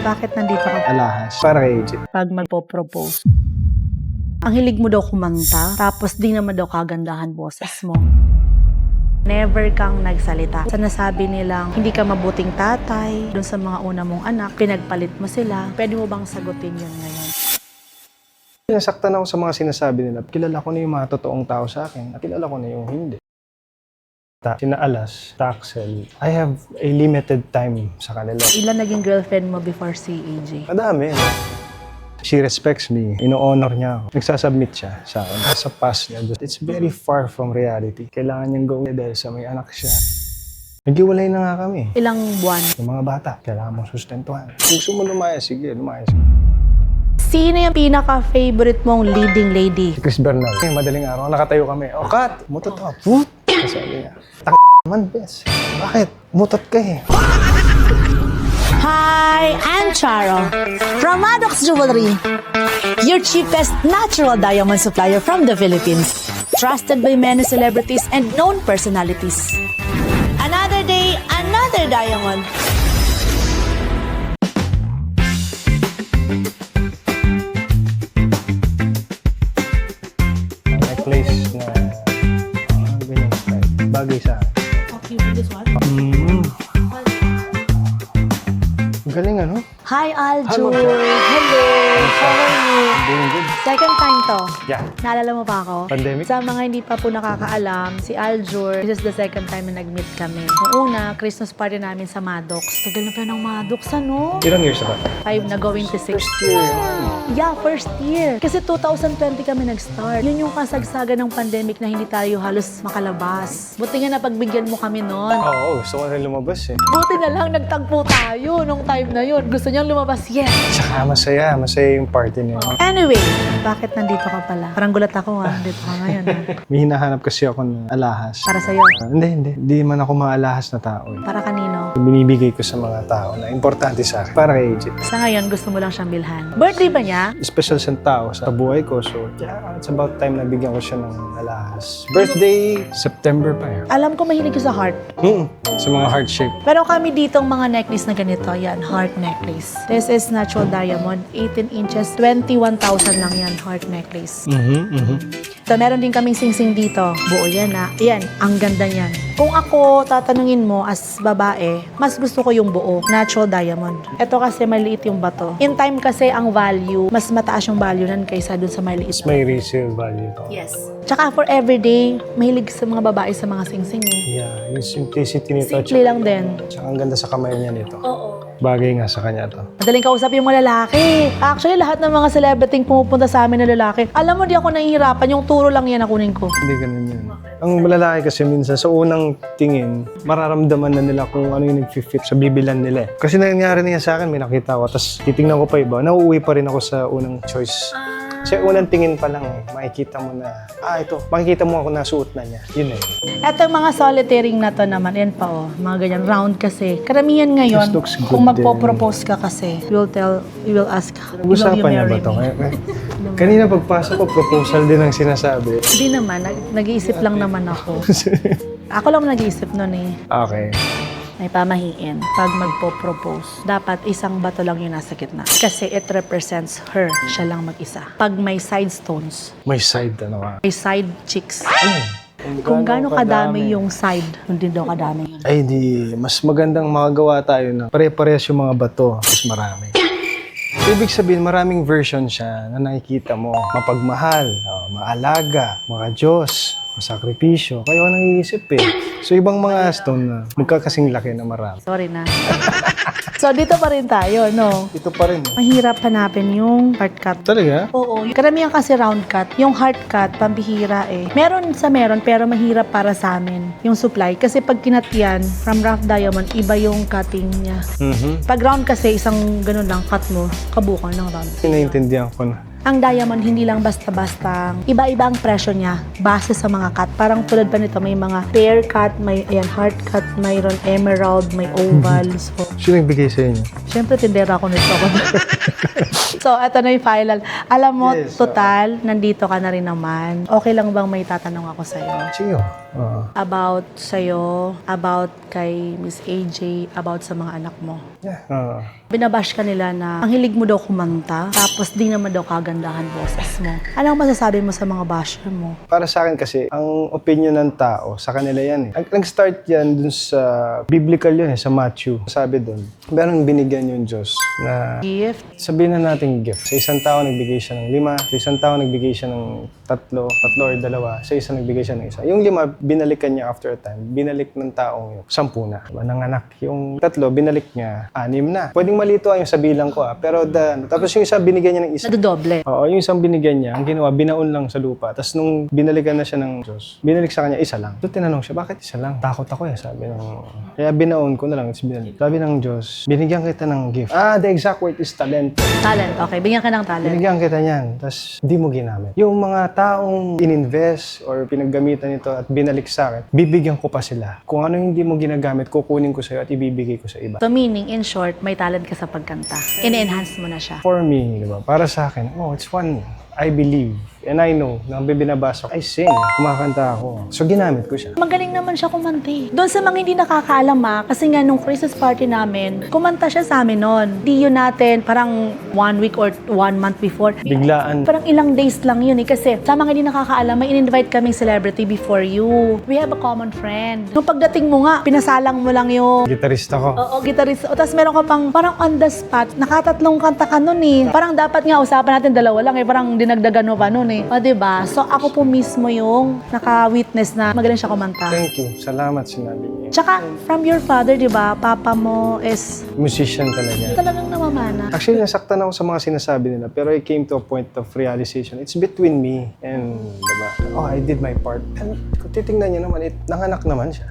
Bakit nandito ka? Alahas. Para kay AJ. Pag magpo-propose. Ang hilig mo daw kumanta, tapos di naman daw kagandahan boses mo. Never kang nagsalita. Sa nasabi nilang hindi ka mabuting tatay, dun sa mga una mong anak, pinagpalit mo sila. Pwede mo bang sagutin yun ngayon? Nasaktan ako sa mga sinasabi nila. Kilala ko na yung mga totoong tao sa akin. At kilala ko na yung hindi. Sina Alas, Taxel, I have a limited time sa kanila. Ilan naging girlfriend mo before si AJ? Madami. She respects me. Ino-honor niya ako. Nagsasubmit siya sa akin. Sa past niya. It's very far from reality. Kailangan niyang gawin dahil sa may anak siya. Naghiwalay na nga kami. Ilang buwan? Yung mga bata, kailangan mong sustentuhan. Kung gusto mo lumayas, sige, lumayas. Sino yung pinaka-favorite mong leading lady? Si Chris Bernal. Madaling araw, nakatayo kami. O, Kat, mutot ka. Put! Sabi niya, naman, bes. Bakit? Mutot ka eh. Hi, I'm Charo from Maddox Jewelry, your cheapest natural diamond supplier from the Philippines, trusted by many celebrities and known personalities. Another day, another diamond. May place na ganyan style. Bagay sa akin. Okay, this one? Galing ano? Hi, Aljo. Hello. Hello. How are you? Doing good. Second time to. Yeah. Naalala mo pa ako? Pandemic? Sa mga hindi pa po nakakaalam, si Aljur, this is the second time na nag-meet kami. Noong una, Christmas party namin sa Maddox. Tagal na pa ng Maddox, ano? Ilang years na ba? 5 na going to 6. Year. Yeah, first year. Kasi 2020 kami nag-start. Yun yung kasagsagan ng pandemic na hindi tayo halos makalabas. Buti nga napagbigyan mo kami noon. Oo, gusto ko rin lumabas eh. Buti na lang nagtagpo tayo nung time na yun. Gusto niyang lumabas, yes. Tsaka masaya. Masaya yung party niya. Anyway, bakit nandito ka pala? Parang gulat ako dito ka ngayon. May hinahanap kasi ako ng alahas. Para sa'yo. Hindi. Hindi man ako maalahas na tao. Para kanino? Binibigay ko sa mga tao na importante sa akin. Para kay AJ. Sa ngayon, gusto mo lang siyang bilhan. Birthday ba niya? Special siyang tao sa buhay ko. So, yeah, it's about time na bigyan ko siya ng alahas. Birthday, September pa eh. Alam ko mahilig ko sa heart. Sa mga heart shape. Pero kami ditong mga necklace na ganito, yan, heart necklace. This is natural diamond, 18 inches, 21,000 lang yan, heart necklace. So, meron din kaming singsing dito. Buo yan na. Yan, ang ganda niyan. Kung ako tatanungin mo as babae, mas gusto ko yung buo, natural diamond. Ito kasi maliit yung bato. In time kasi ang value, mas mataas yung value nan kaysa dun sa maliit. It's may resale value to. Yes. Tsaka for everyday, mahilig sa mga babae sa mga singsing eh. Yeah, yung simplicity nito. Simple lang din. Tsaka ang ganda sa kamay niya nito. Oo. Bagay nga sa kanya to. Madaling kausap yung mga lalaki. Actually, lahat ng mga celebrity pumupunta sa amin na lalaki. Alam mo, di ako nahihirapan. Yung turo lang yan na kunin ko. Hindi ganun yun. Ang lalaki kasi minsan sa unang tingin, mararamdaman na nila kung ano yung nag-fit sa bibilan nila. Kasi nangyari na yan sa akin, may nakita ko. Tapos titingnan ko pa iba, nauuwi pa rin ako sa unang choice. Kasi unang tingin pa lang, makikita mo na, ito, makikita mo ako nasuot na niya. Yun eh. Eto mga solitaire na to naman, yan pa oh, mga ganyan, round kasi. Karamihan ngayon, This looks good kung magpo-propose ka kasi, you will ask, will you Usapan niya ba marry ito? me? Kanina pagpasok ko, proposal din ang sinasabi. Hindi naman, nag-iisip lang naman ako. Ako lang nag-iisip nun eh. Okay. May pamahiin. Pag magpo-propose, dapat isang bato lang yung nasa gitna. Kasi it represents her, siya lang mag-isa. Pag may side stones, May side, ano ka? may side chicks. Ano? Kung gaano kadami yung side, hindi daw kadami yun. Ay, di. Mas magandang makagawa tayo na pare-parehas yung mga bato. Mas marami. Ibig sabihin, maraming version siya na nakikita mo. Mapagmahal, maalaga, makajos, masakripisyo. Kayo ang nag-iisip eh. So, ibang mga stone na magkakasing laki na marami. Sorry na. So, dito pa rin tayo, no? Ito pa rin. Mahirap hanapin yung heart cut. Talaga? Oo. Karamihan kasi round cut. Yung heart cut, pambihira eh. Meron, pero mahirap para sa amin. Yung supply. Kasi pag kinat yan, from rough diamond, iba yung cutting niya. Pag round kasi, isang ganun lang, cut mo, kabukan ng round. Naiintindihan ko na. Ang diamond, hindi lang basta-basta. Iba-iba ang presyo niya base sa mga cut. Parang tulad pa nito, may mga pear cut, may heart cut, mayroon emerald, may oval. So, Sino nagbigay sa inyo? syempre, tindera ko nito. So, eto na yung final. Alam mo, Yes, total, nandito ka na rin naman. Okay lang bang may tatanong ako sa'yo? Sige. About sa'yo, about kay Miss AJ, about sa mga anak mo. Yeah. Binabash ka nila na ang hilig mo daw kumanta, tapos di naman daw kagandahan boses mo. Anong masasabi mo sa mga basher mo? Para sa akin kasi, ang opinion ng tao, sa kanila yan eh. Nag-start yan dun sa biblical yun eh, sa Matthew. Sabi dun, meron binigyan yung Diyos na Gift? sabihin na natin gift. Sa isang tao nagbigay siya ng 5, sa isang tao nagbigay siya ng 3 or 2, sa isa nagbigay siya ng 1. Yung 5, binalikan niya after a time. Binalik ng taong yung 10 na. Diba? Nanganak. Yung 3, binalik niya 6 na. Pwedeng malito yung sa bilang ko pero tapos yung isa binigyan niya ng 1. Nadodoble. Oo, yung isang binigyan niya, ang ginawa, binaon lang sa lupa. Tapos nung binalikan na siya ng Diyos, binalik sa kanya 1 lang. So tinanong siya, bakit 1 lang? Takot ako sabi ng... Kaya binaon ko na lang, it's binalik. Sabi ng Diyos, binigyan kita ng gift. The exact word is talent. Talent, okay. Bigyan ka ng talent. Binigyan kita niyan, tapos di mo ginamit. Yung mga taong ininvest or pinaggamitan nito at binalik sa akin, bibigyan ko pa sila. Kung ano hindi mo ginagamit, kukunin ko sa'yo at ibibigay ko sa iba. So meaning, in short, may talent ka sa pagkanta. In-enhance mo na siya. For me, diba, para sa akin, it's fun. I believe and I know na binabasa ko, I sing, kumakanta ako. So ginamit ko siya. Magaling naman siya kumanta. Doon sa mga hindi nakakaalam kasi nga nung Christmas party namin, kumanta siya sa amin noon. Di yun natin parang 1 week or 1 month before. Biglaan. Parang ilang days lang yun kasi sa mga hindi nakakaalam, may in-invite kaming celebrity before you. We have a common friend. Nung pagdating mo nga, pinasalang mo lang yung Gitarista ko. Oo, gitarist. O, tapos meron ka pang parang on the spot. Nakatatlong kanta ka nun Parang dapat nga usapan natin 2 lang Parang dinagdagan mo pa nun O, diba? So, ako po mismo yung naka-witness na magaling siya kumanta. Thank you. Salamat sinabi niyo. Tsaka, from your father, diba? Papa mo is Musician talaga. talagang namamana. Actually, nasaktan ako sa mga sinasabi nila, pero I came to a point of realization. It's between me and, diba? I did my part. And kung titingnan niyo naman, nanganak naman siya.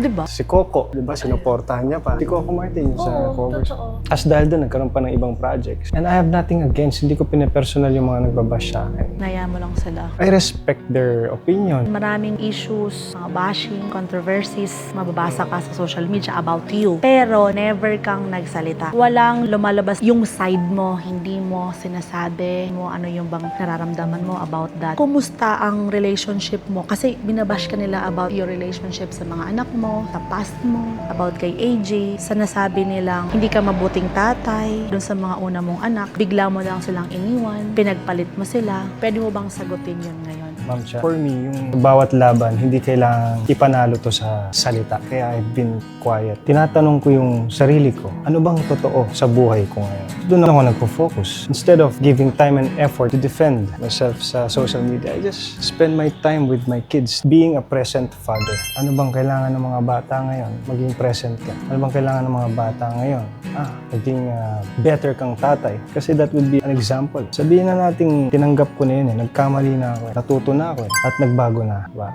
Diba? Si Coco, diba? Sinuportahan niya pa. Si Coco Martin sa covers. As dahil doon, nagkaroon pa ng ibang projects. And I have nothing against. Hindi ko pinapersonal yung mga nagbabash sa akin. Naya mo lang sila. I respect their opinion. Maraming issues, mga bashing, controversies, mababasa ka sa social media about you. Pero never kang nagsalita. Walang lumalabas yung side mo, hindi mo sinasabi mo ano yung bang nararamdaman mo about that. Kumusta ang relationship mo? Kasi binabash ka nila about your relationship sa mga anak mo, sa past mo, about kay AJ. Sa nasabi nilang hindi ka mabuting tatay, dun sa mga una mong anak, bigla mo lang silang iniwan, pinagpalit mo sila. Pwede mo bang sagutin yun ngayon? Ma'am Cha, for me, yung bawat laban, hindi kailangan ipanalo to sa salita. Kaya I've been quiet. Tinatanong ko yung sarili ko, ano bang totoo sa buhay ko ngayon? Doon ako nagpo-focus. Instead of giving time and effort to defend myself sa social media, I just spend my time with my kids, being a present father. Ano bang kailangan ng mga bata ngayon? Maging present ka. Ano bang kailangan ng mga bata ngayon? Maging better kang tatay. Kasi that would be an example. Sabihin na natin, tinanggap ko na yun nagkamali na ako natuto na ako at nagbago na. Diba?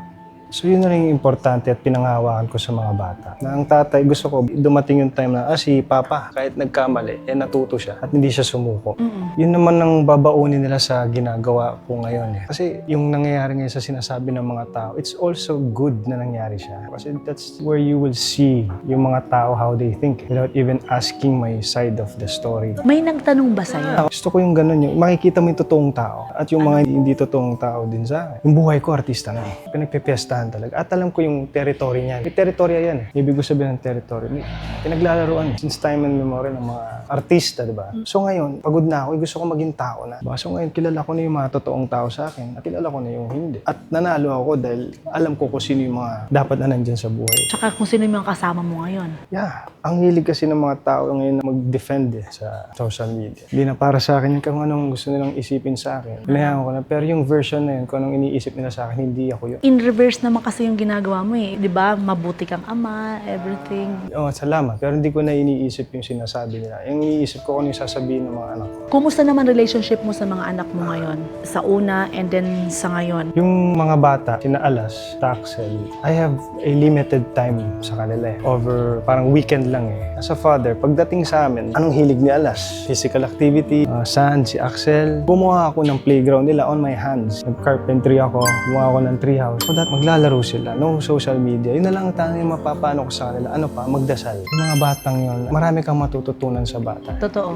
So yun na rin yung importante at pinangahawakan ko sa mga bata. Na ang tatay, gusto ko dumating yung time na, si Papa, kahit nagkamali, natuto siya at hindi siya sumuko. Yun naman ang babaunin nila sa ginagawa ko ngayon. Kasi yung nangyayari ngayon sa sinasabi ng mga tao, it's also good na nangyari siya. Kasi that's where you will see yung mga tao how they think without even asking my side of the story. May nagtanong ba sa'yo? Gusto ko yung ganun, yung makikita mo yung totoong tao at yung mga hindi totoong tao din sa akin. Yung buhay ko, artista na pinagpipiestahan talaga. At alam ko yung territory niya. May teritorya yan. Ibig ko sabihin ng territory. Pinaglalaroan since time and memory ng mga artista, diba? So ngayon, pagod na ako, gusto ko maging tao na. Diba? So ngayon, kilala ko na yung mga totoong tao sa akin at kilala ko na yung hindi. At nanalo ako dahil alam ko kung sino yung mga dapat na nandyan sa buhay. Tsaka kung sino yung kasama mo ngayon. Yeah. Ang hilig kasi ng mga tao ngayon na mag-defend sa social media. Hindi na para sa akin yung kung anong gusto nilang isipin sa akin. Pinayahan ko na. Pero yung version na yun, kung anong iniisip nila sa akin, hindi ako yun. In reverse naman kasi yung ginagawa mo Di ba? Mabuti kang ama, everything. Salamat. Pero hindi ko na iniisip yung sinasabi nila. Yung iniisip ko kung ano yung sasabihin ng mga anak ko. Kumusta naman relationship mo sa mga anak mo ngayon? Sa una and then sa ngayon? Yung mga bata, sina Alas, Taxel, I have a limited time sa kanila Over parang weekend lang As a father, pagdating sa amin, anong hilig ni Alas? Physical activity, San, si Axel. Gumawa ako ng playground nila on my hands. Nag-carpentry ako, gumawa ako ng treehouse. So that maglalaro sila, no social media. Yun na lang ang tanging mapapano ko sa kanila. Ano pa? Magdasal. Yung mga batang yun, marami kang matututunan sa bata. Totoo.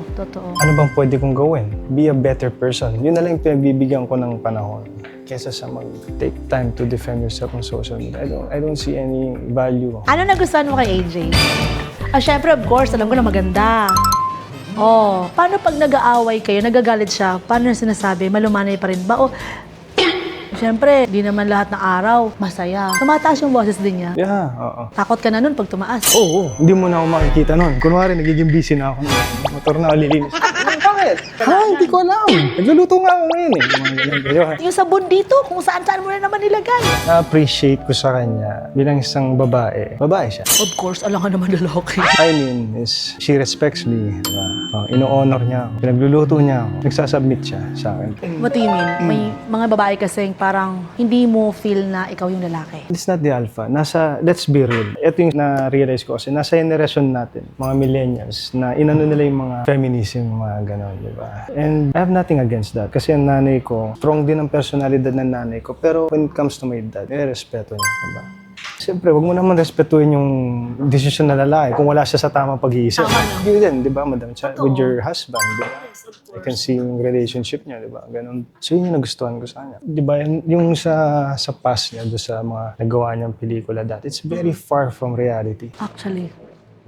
Ano bang pwede kong gawin? Be a better person. Yun na lang yung pinagbibigyan ko ng panahon. kesa sa mag-take time to defend yourself on social media. I don't see any value. Ano nagustuhan mo kay AJ? Syempre, of course, alam ko na maganda. Paano pag nag-aaway kayo, nagagalit siya, paano na sinasabi? Malumanay pa rin ba? Syempre, di naman lahat ng araw masaya. Tumataas yung boses din niya. Yeah, oo. Takot ka na nun pag tumaas. Oo, hindi mo na ako makikita nun. Kunwari, nagiging busy na ako. Motor na ako lilinis. Bakit? Hindi ko alam. Nagluluto nga ako ngayon eh. Mga ganun kayo. Yung sabon dito, kung saan-saan mo na naman nilagay. Na-appreciate ko sa kanya bilang isang babae. Babae siya. Of course, alam ka naman lalaki. I mean is, she respects me. Diba? Ino-honor niya ako. Pinagluluto niya ako. Nagsasubmit siya sa akin. What do you mean? May mga babae kasing parang hindi mo feel na ikaw yung lalaki. It's not the alpha. Let's be real. Ito yung na-realize ko kasi nasa generation natin, mga millennials, na inano nila yung mga feminism, mga gano'n, di ba? And I have nothing against that. Kasi ang nanay ko, strong din ang personalidad ng nanay ko. Pero when it comes to my dad, respeto niya, di ba? Siyempre, wag mo naman respetuhin yung desisyon na lalaki kung wala siya sa tamang pag-iisip. Yun din, di ba, madam? With your husband, di ba? I can see yung relationship niya, di ba? Ganun. So, yun yung nagustuhan ko sa kanya. Di ba, yung sa past niya, doon sa mga nagawa niyang pelikula dati, it's very far from reality. Actually,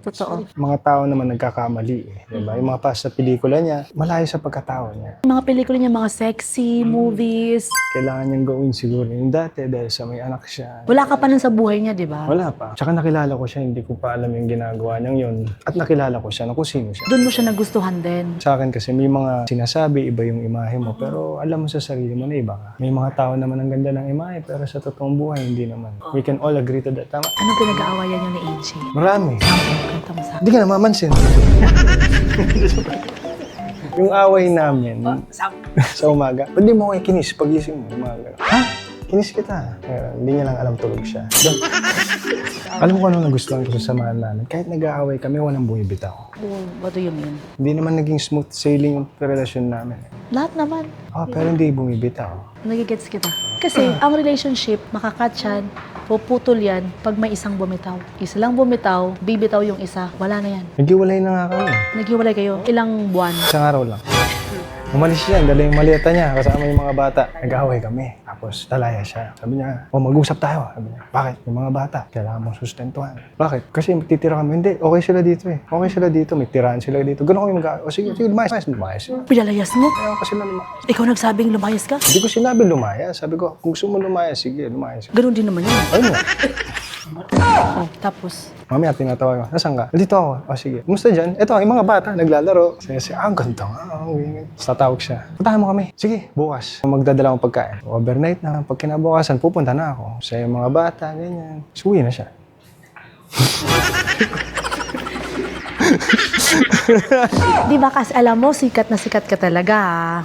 totoo. Mga tao naman nagkakamali, eh, di ba? Yung mga past na pelikula niya, malayo sa pagkatao niya. Mga pelikula niya, mga sexy movies. Kailangan niyang gawin siguro yung dati dahil sa may anak siya. Wala ka pa nun sa buhay niya, di ba? Wala pa. Tsaka nakilala ko siya, hindi ko pa alam yung ginagawa niyang yun. At nakilala ko siya na kung sino siya. Doon mo siya nagustuhan din. Sa akin kasi may mga sinasabi, iba yung imahe mo, pero alam mo sa sarili mo na iba ka. May mga tao naman ang ganda ng imahe, pero sa totoong buhay, hindi naman. We can all agree to that. Tama? Anong pinag-aawayan niyo ni AJ? Marami. Kanta mo sa Hindi ka namamansin. Yung away namin sa umaga, ba't di mo kayo kinis pagising mo? Umaga. Ha? Kinis kita. Hindi niya lang alam tulog siya. Alam mo kung ano nagustuhan ko sa samahan namin? Kahit nag-aaway kami, walang bumibitaw. What do you mean? Hindi naman naging smooth sailing yung relasyon namin. Lahat naman. Pero hindi bumibitaw. Nagigets kita. Kasi ang relationship, makakat yan, puputol yan pag may isang bumitaw. Isa lang bumitaw, bibitaw yung isa, wala na yan. Naghiwalay na nga kami. Naghiwalay kayo, ilang buwan. Isang araw lang. Umalis yan, dala yung maleta niya kasama yung mga bata. Nag-away kami. Tapos talaya siya. Sabi niya, mag-usap tayo. Sabi niya, bakit? Yung mga bata, kailangan mong sustentuhan. Bakit? Kasi magtitira kami. Hindi, okay sila dito eh. Okay sila dito, may tirahan sila dito. Ganun kami mag-away. Sige, lumayas. Pinalayas mo? Ayaw kasi na lumayas. Ikaw nagsabing lumayas ka? Hindi ko sinabi lumayas. Sabi ko, kung gusto mo lumayas, sige, lumayas. Ganun din naman yun. Ayun nga. Tapos, Mamaya tinatawag ko, nasaan ka? Dito ako. O sige, kumusta dyan? Ito, yung mga bata, naglalaro. Sige, ganda nga. Tapos tatawag siya. Puntahan mo kami. Sige, bukas. Magdadala akong pagkain. Overnight na, pag kinabukasan, pupunta na ako. Sa yung mga bata, ganyan. Suwi na siya. di ba kasi alam mo, sikat na sikat ka talaga.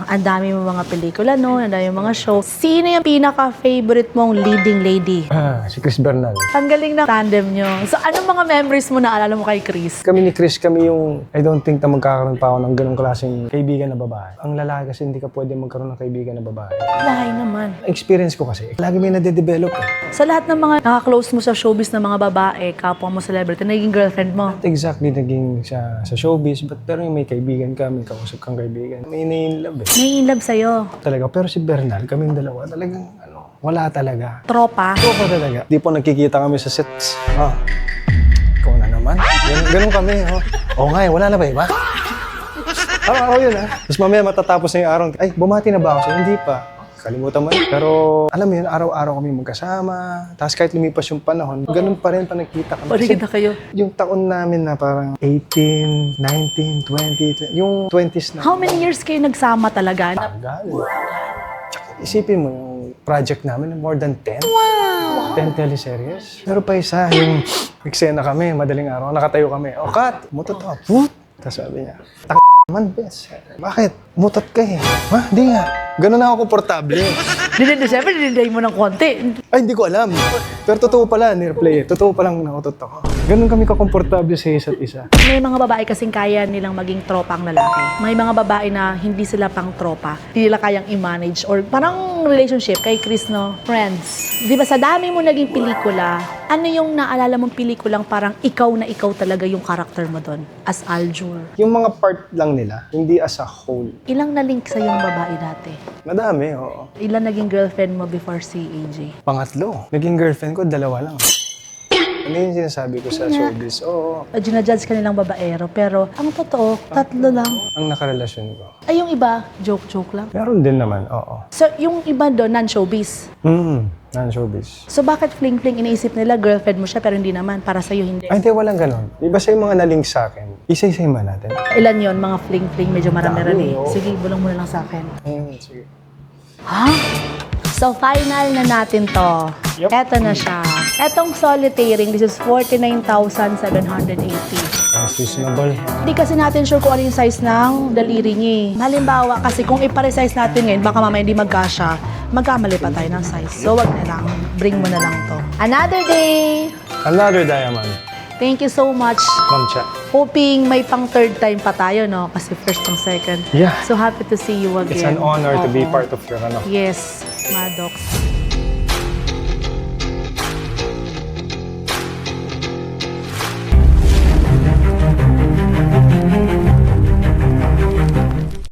Ang dami mo mga pelikula, no? Ang dami mo mga show. Sino yung pinaka-favorite mong leading lady? Si Chris Bernal. Ang galing ng tandem nyo. So, anong mga memories mo na alala mo kay Chris? Kami ni Chris, kami yung, I don't think na magkakaroon pa ako ng ganong klaseng kaibigan na babae. Ang lalaki kasi hindi ka pwede magkaroon ng kaibigan na babae. Lahay naman. Experience ko kasi, lagi may nade-develop eh. Sa lahat ng mga nakaklose mo sa showbiz na mga babae, kapwa mo celebrity, naging girlfriend mo. Not exactly naging sa showbiz, pero yung may kaibigan ka, may kausap kang kaibigan. May na-in-love eh. May in love sa'yo. Talaga, pero si Bernal, kaming dalawa, talagang wala talaga. Tropa. Tropa talaga. Di po nagkikita kami sa sets. Ikaw na naman. Ganun kami. Oo nga wala na ba iba? Araw-araw yun Tapos mamaya matatapos na yung araw. Ay, bumati na ba ako sa'yo? Hindi pa. Kalimutan mo yun. Pero alam mo yun, araw-araw kami magkasama. Tapos kahit lumipas yung panahon, ganun pa rin pa nagkita kami. Paligid na kayo. Yung taon namin na parang 18, 19, 20, yung 20s na. How many years kayo nagsama talaga? Tagal. Tsaka isipin mo yung project namin, more than 10. Wow! 10 teleseries. Pero pa isa, yung eksena kami, madaling araw, nakatayo kami. O, cut! Mutot ako. Put! Tapos sabi niya, man, bes. Bakit? Mutot ka eh. Ha? Hindi nga. Ganun na ako komportable. Siyempre, dininday mo ng konti. Ay, hindi ko alam. Pero totoo pala, near-play. Totoo palang nakutot ako. Ganun kami kakomportable sa isa't isa. May mga babae kasing kaya nilang maging tropang lalaki. May mga babae na hindi sila pang tropa. Hindi nila kayang i-manage. Or parang relationship kay Chris, no? Friends. Di ba sa dami mo naging pelikula, ano yung naalala mong pelikulang parang ikaw na ikaw talaga yung karakter mo doon? As Aljur. Yung mga part lang nila, hindi as a whole. Ilang na-link sa yung babae dati? Madami, oo. Ilan naging girlfriend mo before si AJ? Pangatlo. Naging girlfriend ko, 2 lang. Ano yung sinasabi ko sa showbiz? Oo. Ginajudge ka nilang babaero, pero ang totoo, 3 lang. Ang nakarelasyon ko. Ay, yung iba, joke-joke lang. Meron din naman, oo. So, yung iba doon, non-showbiz. Non-showbiz. So, bakit fling-fling iniisip nila, girlfriend mo siya, pero hindi naman, para sa'yo hindi? Ay, hindi, walang ganon. Iba sa yung mga nalink sa akin. Isa-isa ba natin? Ilan yon mga fling-fling, medyo marami-rami. Dami, oo. Sige, bulong mo na lang sa akin. Sige. Ha? So, final na natin to. Yup. Eto na siya. Etong solitairing, this is 49,780. Ang reasonable. Hindi kasi natin sure kung ano yung size ng daliri niya eh. Halimbawa, kasi kung ipare-size natin ngayon, baka mamaya hindi magkasya, magkamali pa tayo ng size. So, wag na lang. Bring mo na lang to. Another day! Another diamond. Thank you so much. Ma'am Cha. Hoping may pang third time pa tayo, no? Kasi first and second. Yeah. So, happy to see you again. It's an honor to be Oo. part of your, Yes, Maddox.